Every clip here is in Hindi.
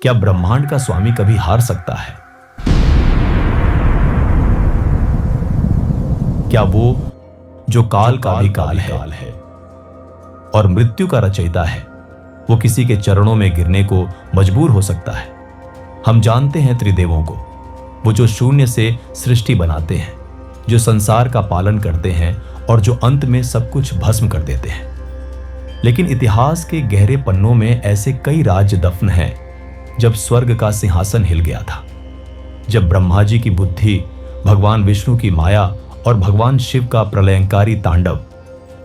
क्या ब्रह्मांड का स्वामी कभी हार सकता है? क्या वो जो काल का भी काल है और मृत्यु का रचयिता है, वो किसी के चरणों में गिरने को मजबूर हो सकता है? हम जानते हैं त्रिदेवों को, वो जो शून्य से सृष्टि बनाते हैं, जो संसार का पालन करते हैं और जो अंत में सब कुछ भस्म कर देते हैं। लेकिन इतिहास के गहरे पन्नों में ऐसे कई राज्य दफन हैं जब स्वर्ग का सिंहासन हिल गया था, जब ब्रह्मा जी की बुद्धि, भगवान विष्णु की माया और भगवान शिव का प्रलयंकारी तांडव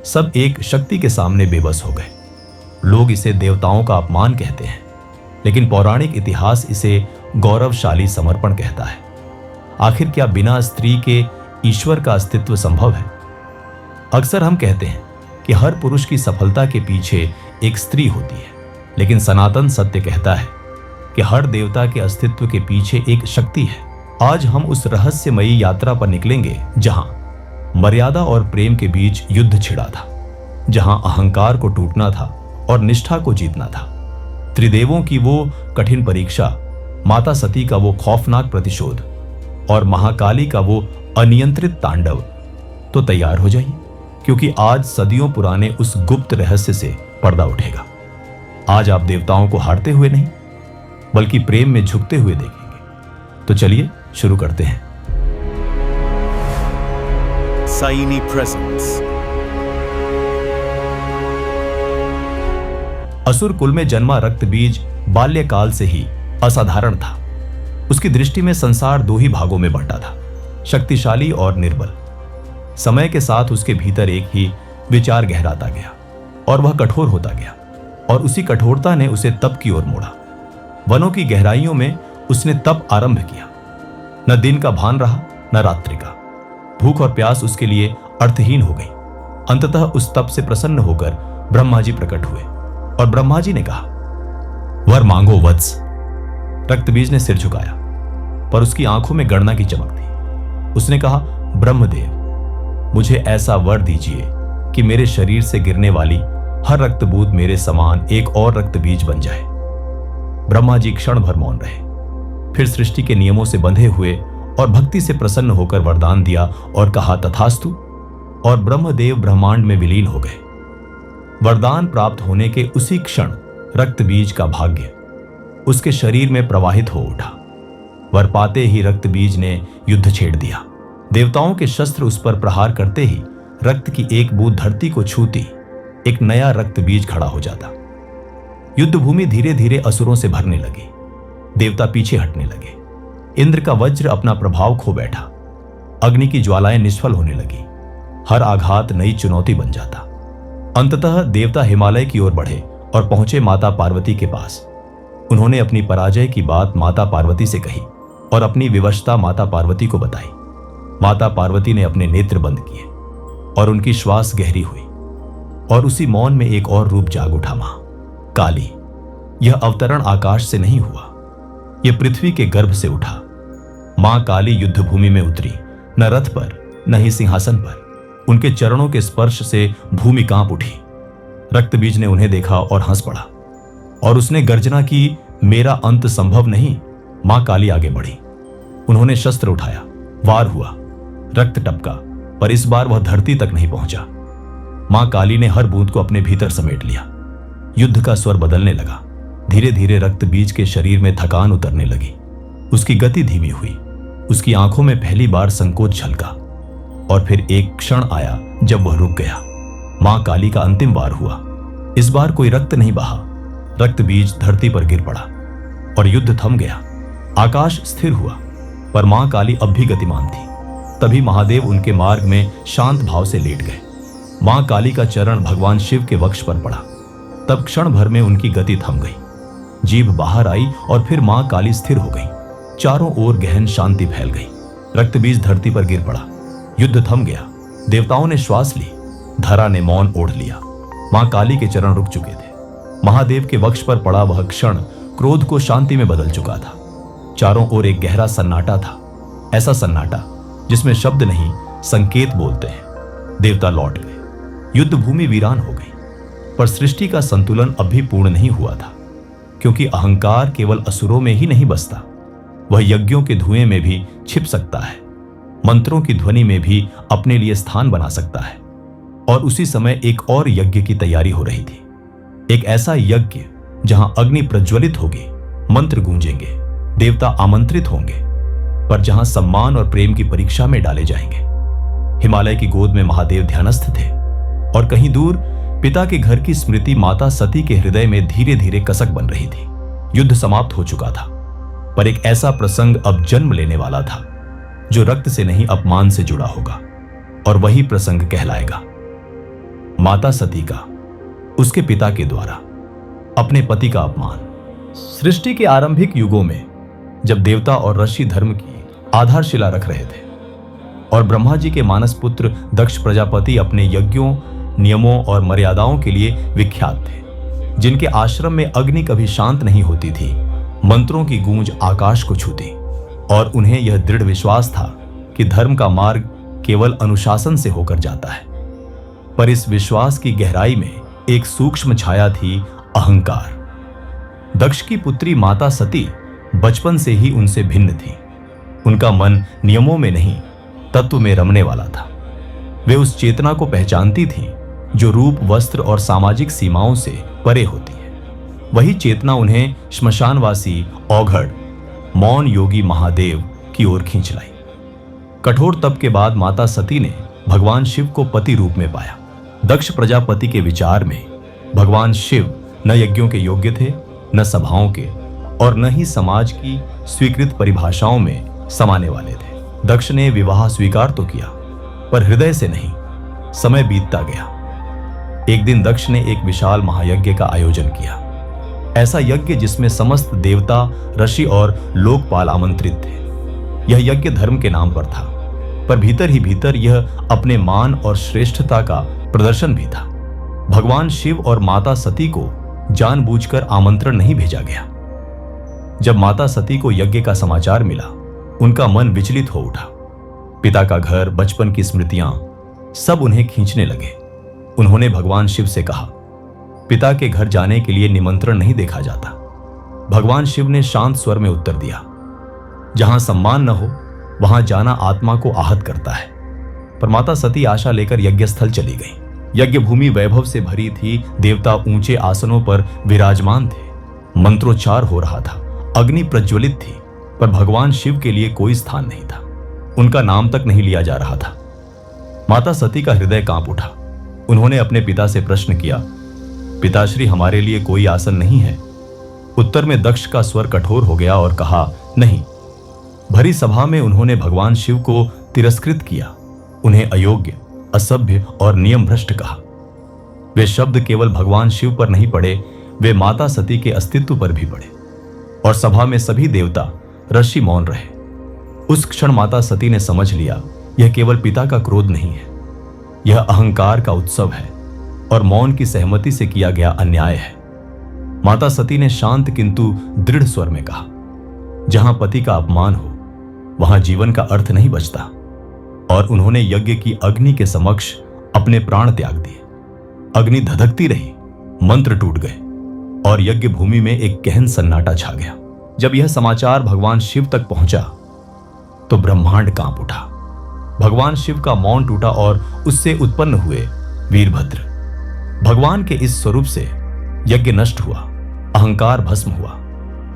सब एक शक्ति के सामने बेबस हो गए। लोग इसे देवताओं का अपमान कहते हैं, लेकिन पौराणिक इतिहास इसे गौरवशाली समर्पण कहता है। आखिर क्या बिना स्त्री के ईश्वर का अस्तित्व संभव है? अक्सर हम कहते हैं कि हर पुरुष की सफलता के पीछे एक स्त्री होती है, लेकिन सनातन सत्य कहता है कि हर देवता के अस्तित्व के पीछे एक शक्ति है। आज हम उस रहस्यमयी यात्रा पर निकलेंगे जहां मर्यादा और प्रेम के बीच युद्ध छिड़ा था, जहां अहंकार को टूटना था और निष्ठा को जीतना था। त्रिदेवों की वो कठिन परीक्षा, माता सती का वो खौफनाक प्रतिशोध और महाकाली का वो अनियंत्रित तांडव। तो तैयार हो जाइए, क्योंकि आज सदियों पुराने उस गुप्त रहस्य से पर्दा उठेगा। आज आप देवताओं को हारते हुए नहीं, बल्कि प्रेम में झुकते हुए देखेंगे। तो चलिए शुरू करते हैं। Saini Presents। असुर कुल में जन्मा रक्तबीज बाल्यकाल से ही असाधारण था। उसकी दृष्टि में संसार दो ही भागों में बंटा था, शक्तिशाली और निर्बल। समय के साथ उसके भीतर एक ही विचार गहराता गया और वह कठोर होता गया, और उसी कठोरता ने उसे तप की ओर मोड़ा। वनों की गहराइयों में उसने तप आरंभ किया। न दिन का भान रहा, न रात्रि का। भूख और प्यास उसके लिए अर्थहीन हो गई। अंततः उस तप से प्रसन्न होकर ब्रह्मा जी प्रकट हुए और ब्रह्मा जी ने कहा, वर मांगो वत्स। रक्तबीज ने सिर झुकाया, पर उसकी आंखों में गणना की चमक थी। उसने कहा, ब्रह्मदेव, मुझे ऐसा वर दीजिए कि मेरे शरीर से गिरने वाली हर रक्तबूंद मेरे समान एक और रक्तबीज बन जाए। ब्रह्मा जी क्षण भर मौन रहे, फिर सृष्टि के नियमों से बंधे हुए और भक्ति से प्रसन्न होकर वरदान दिया और कहा, तथास्तु। और ब्रह्मदेव ब्रह्मांड में विलीन हो गए। वरदान प्राप्त होने के उसी क्षण रक्तबीज का भाग्य उसके शरीर में प्रवाहित हो उठा। वर पाते ही रक्तबीज ने युद्ध छेड़ दिया। देवताओं के शस्त्र उस पर प्रहार करते ही रक्त की एक बूंद धरती को छूती एक नया रक्तबीज खड़ा हो जाता। युद्ध भूमि धीरे धीरे असुरों से भरने लगी। देवता पीछे हटने लगे। इंद्र का वज्र अपना प्रभाव खो बैठा। अग्नि की ज्वालाएं निष्फल होने लगी। हर आघात नई चुनौती बन जाता। अंततः देवता हिमालय की ओर बढ़े और पहुंचे माता पार्वती के पास। उन्होंने अपनी पराजय की बात माता पार्वती से कही और अपनी विवशता माता पार्वती को बताई। माता पार्वती ने अपने नेत्र बंद किए और उनकी श्वास गहरी हुई, और उसी मौन में एक और रूप जाग उठा, मां काली। यह अवतरण आकाश से नहीं हुआ, यह पृथ्वी के गर्भ से उठा। मां काली युद्ध भूमि में उतरी, न रथ पर न ही सिंहासन पर। उनके चरणों के स्पर्श से भूमि कांप उठी। रक्तबीज ने उन्हें देखा और हंस पड़ा, और उसने गर्जना की, मेरा अंत संभव नहीं। मां काली आगे बढ़ी। उन्होंने शस्त्र उठाया, वार हुआ, रक्त टपका, पर इस बार वह धरती तक नहीं पहुंचा। मां काली ने हर बूंद को अपने भीतर समेट लिया। युद्ध का स्वर बदलने लगा। धीरे धीरे रक्तबीज के शरीर में थकान उतरने लगी। उसकी गति धीमी हुई। उसकी आंखों में पहली बार संकोच झलका, और फिर एक क्षण आया जब वह रुक गया। मां काली का अंतिम वार हुआ। इस बार कोई रक्त नहीं बहा। रक्तबीज धरती पर गिर पड़ा और युद्ध थम गया। आकाश स्थिर हुआ, पर मां काली अब भी गतिमान थी। तभी महादेव उनके मार्ग में शांत भाव से लेट गए। मां काली का चरण भगवान शिव के वक्ष पर पड़ा। तब क्षण भर में उनकी गति थम गई। जीभ बाहर आई और फिर मां काली स्थिर हो गई। चारों ओर गहन शांति फैल गई। रक्तबीज धरती पर गिर पड़ा। युद्ध थम गया। देवताओं ने श्वास ली। धरा ने मौन ओढ़ लिया। मां काली के चरण रुक चुके थे। महादेव के वक्ष पर पड़ा वह क्षण क्रोध को शांति में बदल चुका था। चारों ओर एक गहरा सन्नाटा था, ऐसा सन्नाटा जिसमें शब्द नहीं, संकेत बोलते हैं। देवता लौट गए। युद्ध भूमि वीरान हो गई, पर सृष्टि का संतुलन अब भी पूर्ण नहीं हुआ था, क्योंकि अहंकार केवल असुरों में ही नहीं बसता, वह यज्ञों के धुएं में भी छिप सकता है, मंत्रों की ध्वनि में भी अपने लिए स्थान बना सकता है। और उसी समय एक और यज्ञ की तैयारी हो रही थी, एक ऐसा यज्ञ जहां अग्नि प्रज्वलित होगी, मंत्र गूंजेंगे, देवता आमंत्रित होंगे, पर जहां सम्मान और प्रेम की परीक्षा में डाले जाएंगे। हिमालय की गोद में महादेव ध्यानस्थ थे और कहीं दूर पिता के घर की स्मृति माता सती के हृदय में धीरे धीरे कसक बन रही थी। युद्ध समाप्त हो चुका था, पर एक ऐसा प्रसंग अब जन्म लेने वाला था जो रक्त से नहीं अपमान से जुड़ा होगा, और वही प्रसंग कहलाएगा माता सती का, उसके पिता के द्वारा अपने पति का अपमान। सृष्टि के आरंभिक युगों में जब देवता और ऋषि धर्म की आधारशिला रख रहे थे और ब्रह्मा जी के मानस पुत्र दक्ष प्रजापति अपने यज्ञों, नियमों और मर्यादाओं के लिए विख्यात थे, जिनके आश्रम में अग्नि कभी शांत नहीं होती थी, मंत्रों की गूंज आकाश को छूती, और उन्हें यह दृढ़ विश्वास था कि धर्म का मार्ग केवल अनुशासन से होकर जाता है। पर इस विश्वास की गहराई में एक सूक्ष्म छाया थी, अहंकार। दक्ष की पुत्री माता सती बचपन से ही उनसे भिन्न थी। उनका मन नियमों में नहीं, तत्व में रमने वाला था। वे उस चेतना को पहचानती थीं जो रूप, वस्त्र और सामाजिक सीमाओं से परे होती है। वही चेतना उन्हें श्मशानवासी औघड़ मौन योगी महादेव की ओर खींच लाई। कठोर तप के बाद माता सती ने भगवान शिव को पति रूप में पाया। दक्ष प्रजापति के विचार में भगवान शिव न यज्ञों के योग्य थे, न सभाओं के, और न ही समाज की स्वीकृत परिभाषाओं में समाने वाले थे। दक्ष ने विवाह स्वीकार तो किया, पर हृदय से नहीं। समय बीतता गया। एक दिन दक्ष ने एक विशाल महायज्ञ का आयोजन किया, ऐसा यज्ञ जिसमें समस्त देवता, ऋषि और लोकपाल आमंत्रित थे। यह यज्ञ धर्म के नाम पर था, पर भीतर ही भीतर यह अपने मान और श्रेष्ठता का प्रदर्शन भी था। भगवान शिव और माता सती को जानबूझकर आमंत्रण नहीं भेजा गया। जब माता सती को यज्ञ का समाचार मिला, उनका मन विचलित हो उठा। पिता का घर, बचपन की स्मृतियां सब उन्हें खींचने लगे। उन्होंने भगवान शिव से कहा, पिता के घर जाने के लिए निमंत्रण नहीं देखा जाता। भगवान शिव ने शांत स्वर में उत्तर दिया, जहां सम्मान न हो वहां जाना आत्मा को आहत करता है। पर माता सती आशा लेकर यज्ञ स्थल चली गई। यज्ञ भूमि वैभव से भरी थी, देवता ऊंचे आसनों पर विराजमान थे, मंत्रोच्चार हो रहा था, अग्नि प्रज्वलित थी, पर भगवान शिव के लिए कोई स्थान नहीं था। उनका नाम तक नहीं लिया जा रहा था। माता सती का हृदय कांप उठा। उन्होंने अपने पिता से प्रश्न किया, पिताश्री, हमारे लिए कोई आसन नहीं है? उत्तर में दक्ष का स्वर कठोर हो गया और कहा, नहीं। भरी सभा में उन्होंने भगवान शिव को तिरस्कृत किया, उन्हें अयोग्य, असभ्य और नियम भ्रष्ट कहा। वे शब्द केवल भगवान शिव पर नहीं पड़े, वे माता सती के अस्तित्व पर भी पड़े, और सभा में सभी देवता, ऋषि मौन रहे। उस क्षण माता सती ने समझ लिया, यह केवल पिता का क्रोध नहीं है, यह अहंकार का उत्सव है और मौन की सहमति से किया गया अन्याय है। माता सती ने शांत किंतु दृढ़ स्वर में कहा, जहां पति का अपमान हो वहां जीवन का अर्थ नहीं बचता। और उन्होंने यज्ञ की अग्नि के समक्ष अपने प्राण त्याग दिए। अग्नि धधकती रही, मंत्र टूट गए और यज्ञ भूमि में एक गहन सन्नाटा छा गया। जब यह समाचार भगवान शिव तक पहुंचा तो ब्रह्मांड कांप उठा। भगवान शिव का मौन टूटा और उससे उत्पन्न हुए वीरभद्र। भगवान के इस स्वरूप से यज्ञ नष्ट हुआ, अहंकार भस्म हुआ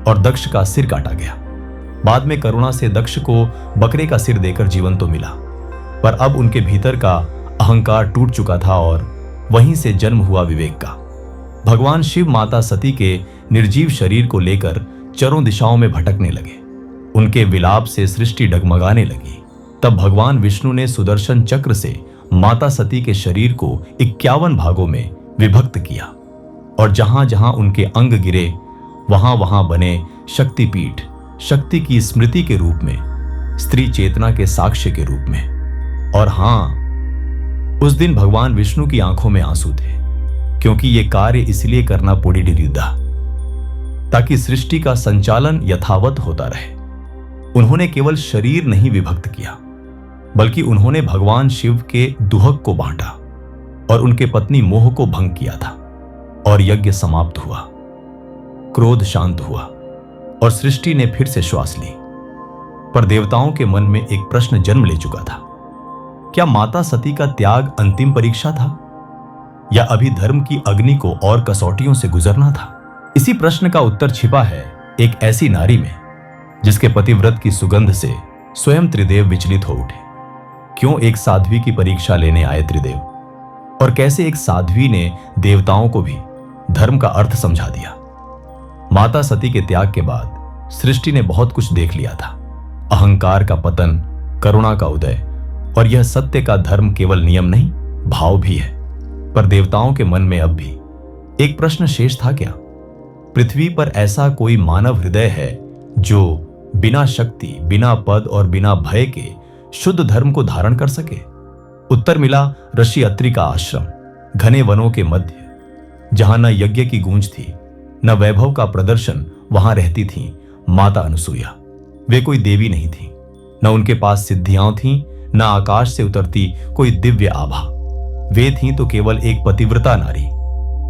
और दक्ष का सिर काटा गया। बाद में करुणा से दक्ष को बकरे का सिर देकर जीवन तो मिला, पर अब उनके भीतर का अहंकार टूट चुका था और वहीं से जन्म हुआ विवेक का। भगवान शिव माता सती के निर्जीव शरीर को लेकर चारों दिशाओं में भटकने लगे। उनके विलाप से सृष्टि डगमगाने लगी। तब भगवान विष्णु ने सुदर्शन चक्र से माता सती के शरीर को 51 भागों में विभक्त किया और जहां जहां उनके अंग गिरे वहां वहां बने शक्तिपीठ, शक्ति की स्मृति के रूप में, स्त्री चेतना के साक्ष्य के रूप में। और हां, उस दिन भगवान विष्णु की आंखों में आंसू थे, क्योंकि यह कार्य इसलिए करना पड़ी था ताकि सृष्टि का संचालन यथावत होता रहे। उन्होंने केवल शरीर नहीं विभक्त किया, बल्कि उन्होंने भगवान शिव के दुहक को बांटा और उनके पत्नी मोह को भंग किया था और यज्ञ समाप्त हुआ। क्रोध शांत हुआ और सृष्टि ने फिर से श्वास ली। पर देवताओं के मन में एक प्रश्न जन्म ले चुका था। क्या माता सती का त्याग अंतिम परीक्षा था, या अभी धर्म की अग्नि को और कसौटियों से गुजरना था? इसी प्रश्न का उत्तर छिपा है एक ऐसी नारी में जिसके पतिव्रत की सुगंध से स्वयं त्रिदेव विचलित हो उठे। क्यों एक साध्वी की परीक्षा लेने आए त्रिदेव, और कैसे एक साध्वी ने देवताओं को भी धर्म का अर्थ समझा दिया? माता सती के त्याग के बाद सृष्टि ने बहुत कुछ देख लिया था। अहंकार का पतन, करुणा का उदय, और यह सत्य का धर्म केवल नियम नहीं, भाव भी है। पर देवताओं के मन में अब भी एक प्रश्न शेष था। क्या पृथ्वी पर ऐसा कोई मानव हृदय है जो बिना शक्ति, बिना पद और बिना भय के शुद्ध धर्म को धारण कर सके? उत्तर मिला ऋषि अत्रि का आश्रम, घने वनों के मध्य, जहां न यज्ञ की गूंज थी, न वैभव का प्रदर्शन। वहां रहती थी माता अनसुईया। वे कोई देवी नहीं थी, न उनके पास सिद्धियां थीं, न आकाश से उतरती कोई दिव्य आभा। वे थीं तो केवल एक पतिव्रता नारी।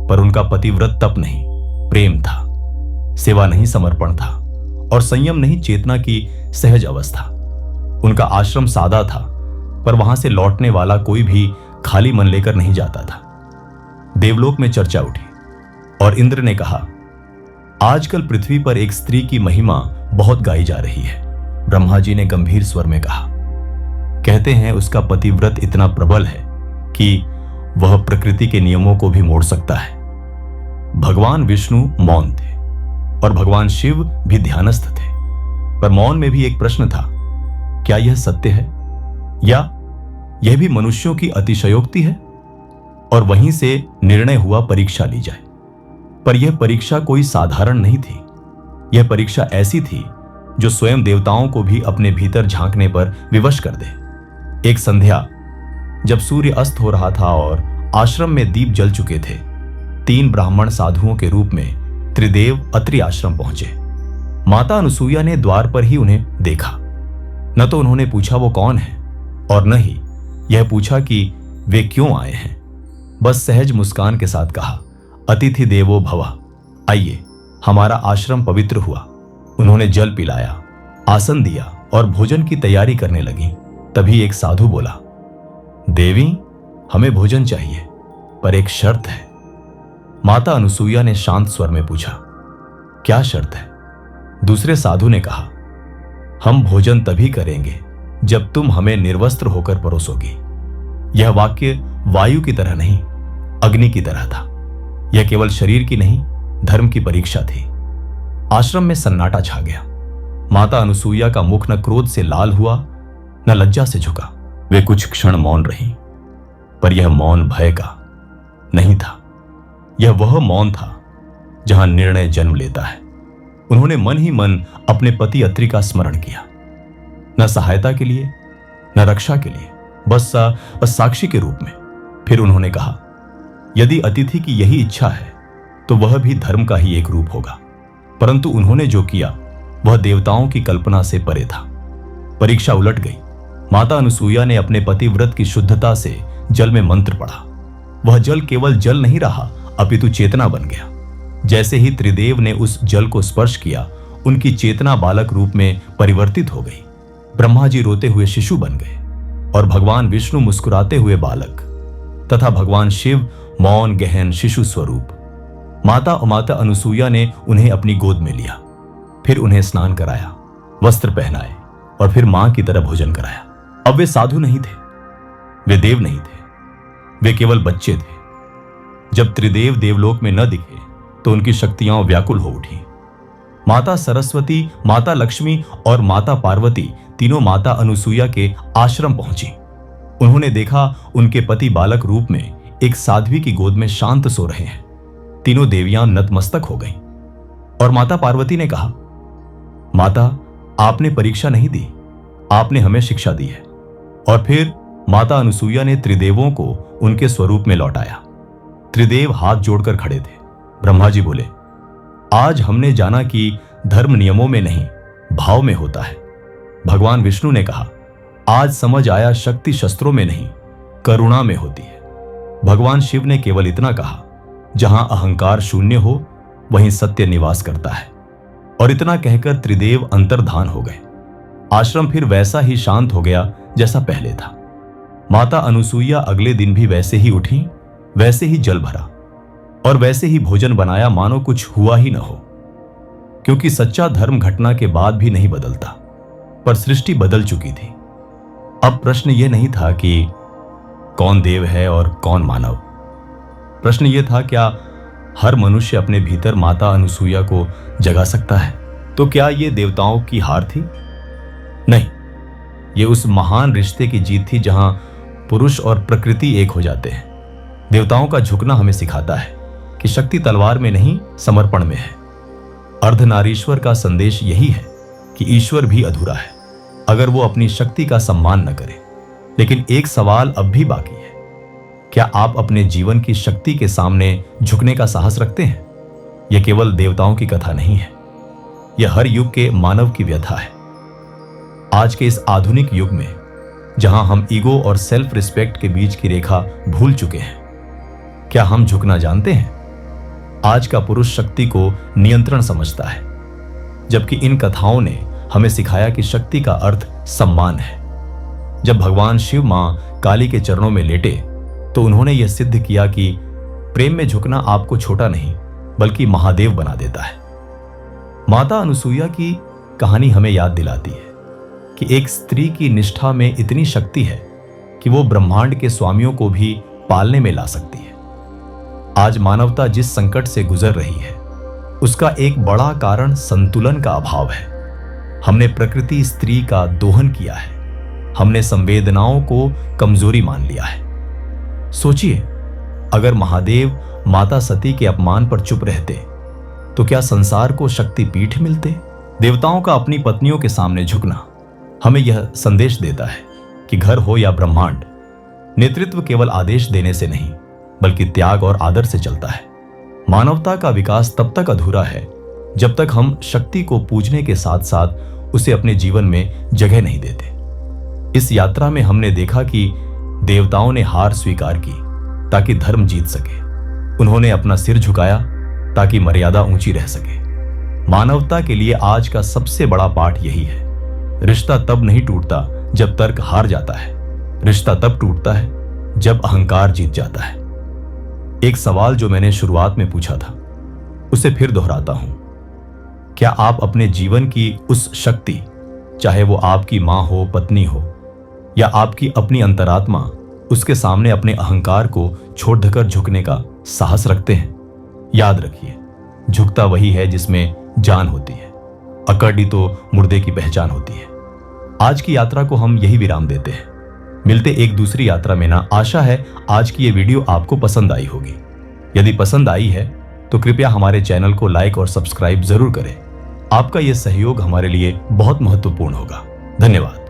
पर उनका पतिव्रत तप नहीं, प्रेम था। सेवा नहीं, समर्पण था। और संयम नहीं, चेतना की सहज अवस्था। उनका आश्रम सादा था, पर वहां से लौटने वाला कोई भी खाली मन लेकर नहीं जाता था। देवलोक में चर्चा उठी और इंद्र ने कहा, आजकल पृथ्वी पर एक स्त्री की महिमा बहुत गाई जा रही है। ब्रह्मा जी ने गंभीर स्वर में कहा, कहते हैं उसका पतिव्रत इतना प्रबल है कि वह प्रकृति के नियमों को भी मोड़ सकता है। भगवान विष्णु मौन थे और भगवान शिव भी ध्यानस्थ थे, पर मौन में भी एक प्रश्न था, क्या यह सत्य है, या यह भी मनुष्यों की अतिशयोक्ति है? और वहीं से निर्णय हुआ परीक्षा ली जाए। पर यह परीक्षा कोई साधारण नहीं थी। यह परीक्षा ऐसी थी जो स्वयं देवताओं को भी अपने भीतर झांकने पर विवश कर दे। एक संध्या, जब सूर्य अस्त हो रहा था और आश्रम में दीप जल चुके थे, 3 ब्राह्मण साधुओं के रूप में त्रिदेव अत्रि आश्रम पहुंचे। माता अनसुईया ने द्वार पर ही उन्हें देखा। न तो उन्होंने पूछा वो कौन है, और न ही यह पूछा कि वे क्यों आए हैं। बस सहज मुस्कान के साथ कहा, अतिथि देवो भव, आइए, हमारा आश्रम पवित्र हुआ। उन्होंने जल पिलाया, आसन दिया और भोजन की तैयारी करने लगी। तभी एक साधु बोला, देवी, हमें भोजन चाहिए, पर एक शर्त है। माता अनसुईया ने शांत स्वर में पूछा, क्या शर्त है? दूसरे साधु ने कहा, हम भोजन तभी करेंगे जब तुम हमें निर्वस्त्र होकर परोसोगी। यह वाक्य वायु की तरह नहीं, अग्नि की तरह था। यह केवल शरीर की नहीं, धर्म की परीक्षा थी। आश्रम में सन्नाटा छा गया। माता अनसुईया का मुख न क्रोध से लाल हुआ, न लज्जा से झुका। वे कुछ क्षण मौन रहीं, पर यह मौन भय का नहीं था। यह वह मौन था जहां निर्णय जन्म लेता है। उन्होंने मन ही मन अपने पति अत्रि का स्मरण किया, न सहायता के लिए, न रक्षा के लिए, बस साक्षी के रूप में। फिर उन्होंने कहा, यदि अतिथि की यही इच्छा है तो वह भी धर्म का ही एक रूप होगा। परंतु उन्होंने जो किया वह देवताओं की कल्पना से परे था। परीक्षा उलट गई। माता अनसुईया ने अपने पतिव्रत की शुद्धता से जल में मंत्र पढ़ा। वह जल केवल जल नहीं रहा, अपितु चेतना बन गया। जैसे ही त्रिदेव ने उस जल को स्पर्श किया, उनकी चेतना बालक रूप में परिवर्तित हो गई। ब्रह्मा जी रोते हुए शिशु बन गए और भगवान विष्णु मुस्कुराते हुए बालक, तथा भगवान शिव मौन गहन शिशु स्वरूप। माता अनसुईया ने उन्हें अपनी गोद में लिया, फिर उन्हें स्नान कराया, वस्त्र पहनाए और फिर मां की तरह भोजन कराया। अब वे साधु नहीं थे, वे देव नहीं थे, वे केवल बच्चे थे। जब त्रिदेव देवलोक में न दिखे तो उनकी शक्तियां व्याकुल हो उठी। माता सरस्वती, माता लक्ष्मी और माता पार्वती तीनों माता अनसुईया के आश्रम पहुंची। उन्होंने देखा उनके पति बालक रूप में एक साध्वी की गोद में शांत सो रहे हैं। तीनों देवियां नतमस्तक हो गईं और माता पार्वती ने कहा, माता, आपने परीक्षा नहीं दी, आपने हमें शिक्षा दी है। और फिर माता अनसुईया ने त्रिदेवों को उनके स्वरूप में लौटाया। त्रिदेव हाथ जोड़कर खड़े थे। ब्रह्मा जी बोले, आज हमने जाना कि धर्म नियमों में नहीं, भाव में होता है। भगवान विष्णु ने कहा, आज समझ आया शक्ति शस्त्रों में नहीं, करुणा में होती है। भगवान शिव ने केवल इतना कहा, जहां अहंकार शून्य हो वहीं सत्य निवास करता है। और इतना कहकर त्रिदेव अंतर्धान हो गए। आश्रम फिर वैसा ही शांत हो गया जैसा पहले था। माता अनुसुईया अगले दिन भी वैसे ही उठी, वैसे ही जल भरा और वैसे ही भोजन बनाया, मानो कुछ हुआ ही न हो। क्योंकि सच्चा धर्म घटना के बाद भी नहीं बदलता, पर सृष्टि बदल चुकी थी। अब प्रश्न यह नहीं था कि कौन देव है और कौन मानव। प्रश्न यह था, क्या हर मनुष्य अपने भीतर माता अनुसुईया को जगा सकता है? तो क्या यह देवताओं की हार थी? नहीं, यह उस महान रिश्ते की जीत थी जहां पुरुष और प्रकृति एक हो जाते हैं। देवताओं का झुकना हमें सिखाता है कि शक्ति तलवार में नहीं, समर्पण में है। अर्धनारीश्वर का संदेश यही है कि ईश्वर भी अधूरा है अगर वो अपनी शक्ति का सम्मान न करे। लेकिन एक सवाल अब भी बाकी है, क्या आप अपने जीवन की शक्ति के सामने झुकने का साहस रखते हैं? यह केवल देवताओं की कथा नहीं है, यह हर युग के मानव की व्यथा है। आज के इस आधुनिक युग में जहां हम ईगो और सेल्फ रिस्पेक्ट के बीच की रेखा भूल चुके हैं, क्या हम झुकना जानते हैं? आज का पुरुष शक्ति को नियंत्रण समझता है, जबकि इन कथाओं ने हमें सिखाया कि शक्ति का अर्थ सम्मान है। जब भगवान शिव मां काली के चरणों में लेटे तो उन्होंने यह सिद्ध किया कि प्रेम में झुकना आपको छोटा नहीं बल्कि महादेव बना देता है। माता अनुसुईया की कहानी हमें याद दिलाती है कि एक स्त्री की निष्ठा में इतनी शक्ति है कि वो ब्रह्मांड के स्वामियों को भी पालने में ला सकती है। आज मानवता जिस संकट से गुजर रही है उसका एक बड़ा कारण संतुलन का अभाव है। हमने प्रकृति स्त्री का दोहन किया है, हमने संवेदनाओं को कमजोरी मान लिया है। सोचिए, अगर महादेव माता सती के अपमान पर चुप रहते तो क्या संसार को शक्तिपीठ मिलते? देवताओं का अपनी पत्नियों के सामने झुकना हमें यह संदेश देता है कि घर हो या ब्रह्मांड, नेतृत्व केवल आदेश देने से नहीं बल्कि त्याग और आदर से चलता है। मानवता का विकास तब तक अधूरा है जब तक हम शक्ति को पूजने के साथ साथ उसे अपने जीवन में जगह नहीं देते। इस यात्रा में हमने देखा कि देवताओं ने हार स्वीकार की ताकि धर्म जीत सके। उन्होंने अपना सिर झुकाया ताकि मर्यादा ऊंची रह सके। मानवता के लिए आज का सबसे बड़ा पाठ यही है, रिश्ता तब नहीं टूटता जब तर्क हार जाता है, रिश्ता तब टूटता है जब अहंकार जीत जाता है। एक सवाल जो मैंने शुरुआत में पूछा था उसे फिर दोहराता हूं, क्या आप अपने जीवन की उस शक्ति, चाहे वो आपकी मां हो, पत्नी हो या आपकी अपनी अंतरात्मा, उसके सामने अपने अहंकार को छोड़कर झुकने का साहस रखते हैं? याद रखिए, झुकता वही है जिसमें जान होती है, अकड़ी तो मुर्दे की पहचान होती है। आज की यात्रा को हम यही विराम देते हैं, मिलते एक दूसरी यात्रा में ना। आशा है आज की ये वीडियो आपको पसंद आई होगी। यदि पसंद आई है तो कृपया हमारे चैनल को लाइक और सब्सक्राइब जरूर करें। आपका यह सहयोग हमारे लिए बहुत महत्वपूर्ण होगा। धन्यवाद।